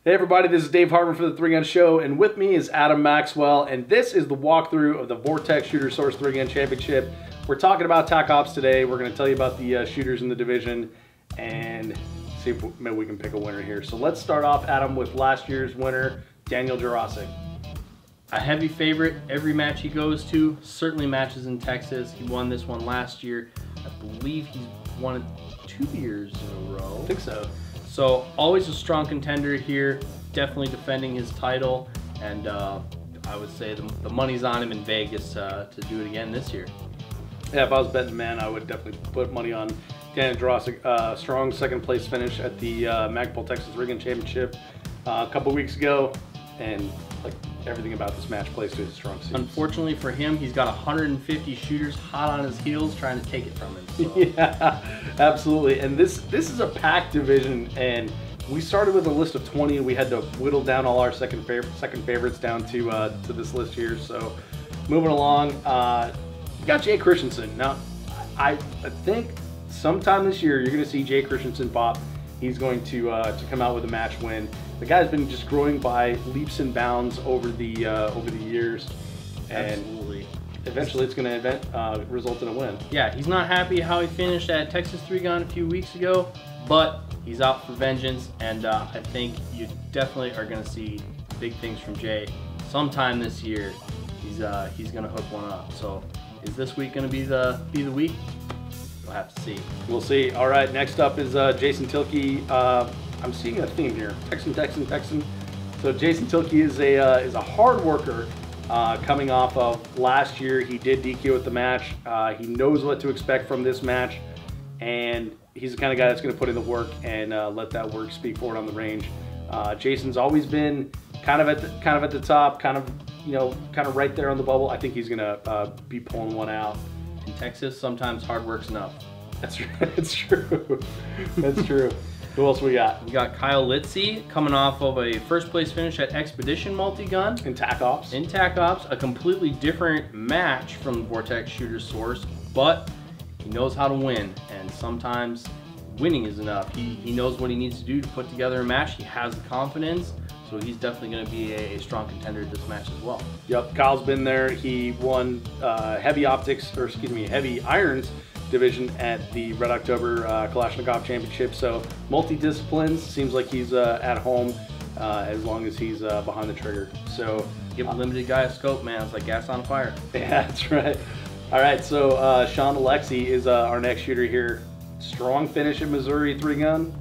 Hey everybody, this is Dave Hartman for the 3-Gun Show, and with me is Adam Maxwell, and this is the walkthrough of the Vortex Shooter Source 3-Gun Championship. We're talking about TAC Ops today. We're going to tell you about the shooters in the division and see if maybe we can pick a winner here. So let's start off, Adam, with last year's winner, Daniel Jurassic. A heavy favorite every match he goes to, certainly matches in Texas. He won this one last year. I believe he's won it 2 years in a row. I think so. So always a strong contender here, definitely defending his title, and I would say the money's on him in Vegas to do it again this year. Yeah, if I was betting man, I would definitely put money on Daniel Jurassic. Strong second place finish at the Magpul Texas 3-Gun Championship a couple weeks ago, and like everything about this match plays to his strong suits. Unfortunately for him, he's got 150 shooters hot on his heels trying to take it from him. So. Yeah, absolutely. And this is a packed division, and we started with a list of 20. We had to whittle down all our second favorites down to this list here. So moving along, we got Jennie Christianson. Now, I think sometime this year you're going to see Jennie Christianson pop. He's going to come out with a match win. The guy's been just growing by leaps and bounds over the years, and Absolutely. Eventually it's going to result in a win. Yeah, he's not happy how he finished at Texas 3-Gun a few weeks ago, but he's out for vengeance, and I think you definitely are going to see big things from Jay sometime this year. He's going to hook one up. So is this week going to be the week? We'll have to see. We'll see. All right, next up is Jason Toki. I'm seeing a theme here. Texan. So Jason Toki is a hard worker. Coming off of last year, he did DQ at the match. He knows what to expect from this match, and he's the kind of guy that's going to put in the work and let that work speak for it on the range. Jason's always been kind of at the top, kind of right there on the bubble. I think he's going to be pulling one out. In Texas, sometimes hard work's enough. That's true. That's true. That's true. Who else we got? We got Kyle Litzy coming off of a first place finish at Expedition Multi-Gun. In TAC Ops. In TAC Ops, a completely different match from the Vortex Shooter Source, but he knows how to win, and sometimes winning is enough. He knows what he needs to do to put together a match. He has the confidence, so he's definitely going to be a strong contender at this match as well. Yep, Kyle's been there. He won heavy irons division at the Red October Kalashnikov Championship. So multi-disciplines, seems like he's at home as long as he's behind the trigger. So give a limited guy a scope, man. It's like gas on fire. Yeah, that's right. All right, so Sean Alexi is our next shooter here. Strong finish at Missouri 3-Gun.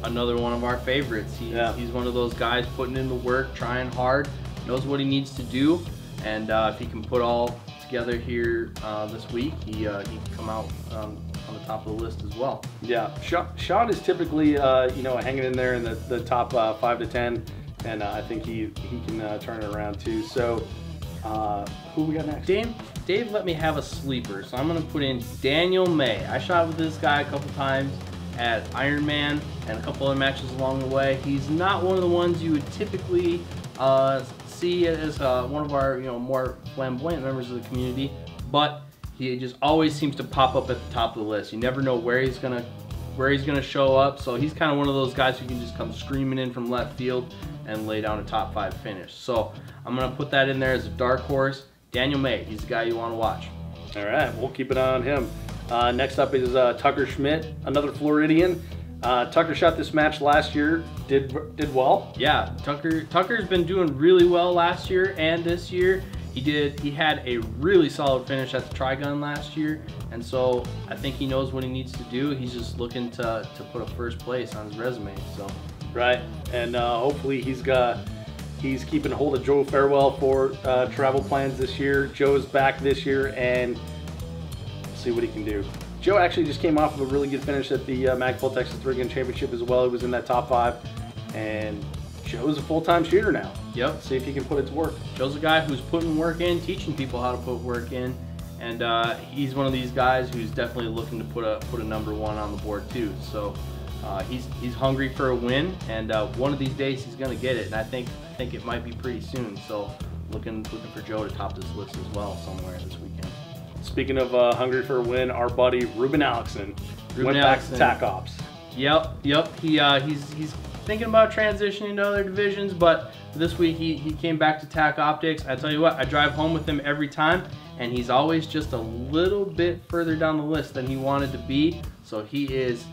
Another one of our favorites. He's one of those guys putting in the work, trying hard, knows what he needs to do, and if he can put all together here this week, he can come out on the top of the list as well. Yeah, Sean is typically hanging in there in the top 5 to 10, and I think he can turn it around too. So who we got next? Dave let me have a sleeper, so I'm going to put in Daniel May. I shot with this guy a couple times at Ironman and a couple other matches along the way. He's not one of the ones you would typically see as one of our more flamboyant members of the community, but he just always seems to pop up at the top of the list. You never know where he's gonna show up, so he's kind of one of those guys who can just come screaming in from left field and lay down a top 5 finish. So I'm gonna put that in there as a dark horse. Daniel May, he's the guy you want to watch. All right, we'll keep an eye on him. Next up is Tucker Schmidt, another Floridian. Tucker shot this match last year, did well. Yeah, Tucker's been doing really well last year and this year. He had a really solid finish at the Tri-Gun last year, and so I think he knows what he needs to do. He's just looking to put a first place on his resume. So right, and hopefully he's keeping hold of Joe Farewell for travel plans this year. Joe's back this year, and we'll see what he can do. Joe actually just came off of a really good finish at the Magpul Texas 3-Gun Championship as well. He was in that top 5, and Joe's a full-time shooter now. Yep. See if he can put it to work. Joe's a guy who's putting work in, teaching people how to put work in, and he's one of these guys who's definitely looking to put a number 1 on the board too. So he's hungry for a win, and one of these days he's going to get it, and I think it might be pretty soon. So looking for Joe to top this list as well somewhere this weekend. Speaking of hungry for a win, our buddy Ruben Alexson went back to TAC Ops. Yep. He's thinking about transitioning to other divisions, but this week he came back to TAC Optics. I tell you what, I drive home with him every time, and he's always just a little bit further down the list than he wanted to be. So he is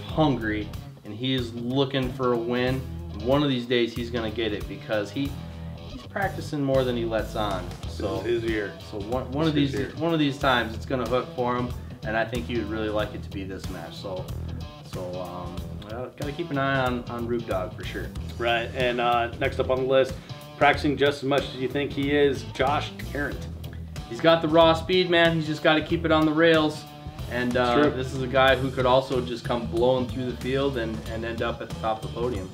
hungry, and he is looking for a win. And one of these days he's gonna get it, because he's practicing more than he lets on. So this is his year. So one of these times it's gonna hook for him, and I think he would really like it to be this match. So gotta keep an eye on Rube Dog for sure. Right, and next up on the list, practicing just as much as you think he is, Josh Tarrant. He's got the raw speed, man. He's just got to keep it on the rails. And this is a guy who could also just come blowing through the field and end up at the top of the podium.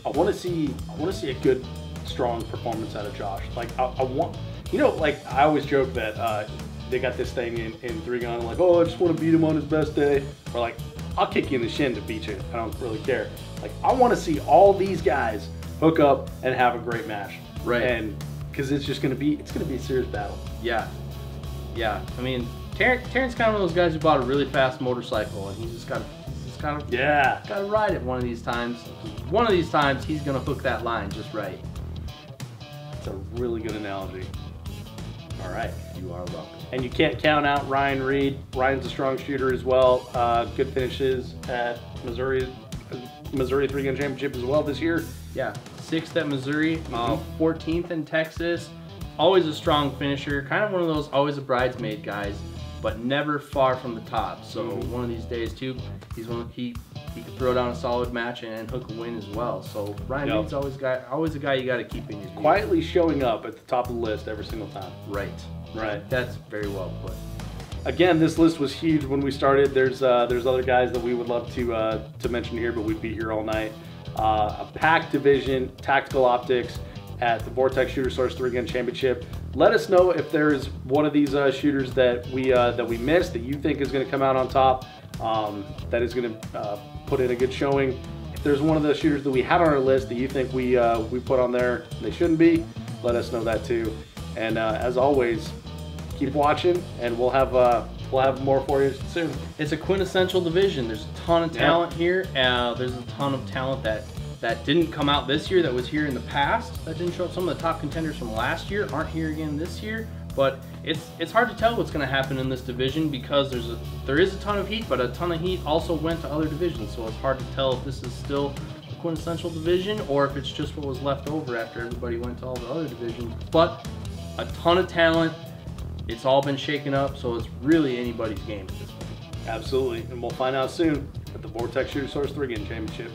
I want to see a good, strong performance out of Josh. Like I want, you know, like I always joke that they got this thing in 3-gun, like, oh, I just want to beat him on his best day, or like, I'll kick you in the shin to beat you. I don't really care. Like, I want to see all these guys hook up and have a great match. Right. And because it's gonna be a serious battle. Yeah. Yeah. I mean, Terrence kind of one of those guys who bought a really fast motorcycle, and he's just got to ride it one of these times. One of these times he's gonna hook that line just right. It's a really good analogy. All right. You are welcome. And you can't count out Ryan Reed. Ryan's a strong shooter as well. Good finishes at Missouri 3-gun championship as well this year. Yeah, 6th at Missouri, 14th in Texas. Always a strong finisher. Kind of one of those always a bridesmaid guys, but never far from the top. So one of these days too, he could throw down a solid match and hook a win as well. So Ryan Reed's always a guy you got to keep in your view. Quietly showing up at the top of the list every single time. Right. Right. That's very well put. Again, this list was huge when we started. There's other guys that we would love to mention here, but we'd be here all night. A packed division, tactical optics at the Vortex Shooter Source 3-gun championship. Let us know if there's one of these shooters that we missed that you think is going to come out on top, that is going to put in a good showing. If there's one of the shooters that we had on our list that you think we put on there they shouldn't be, let us know that too. And as always, keep watching, and we'll have more for you soon. It's a quintessential division. There's a ton of talent here. There's a ton of talent that didn't come out this year, that was here in the past, that didn't show up. Some of the top contenders from last year aren't here again this year. But it's hard to tell what's going to happen in this division, because there is a ton of heat, but a ton of heat also went to other divisions. So it's hard to tell if this is still a quintessential division or if it's just what was left over after everybody went to all the other divisions. But a ton of talent. It's all been shaken up, so it's really anybody's game at this point. Absolutely, and we'll find out soon at the Vortex Shooter Source 3-gun championship.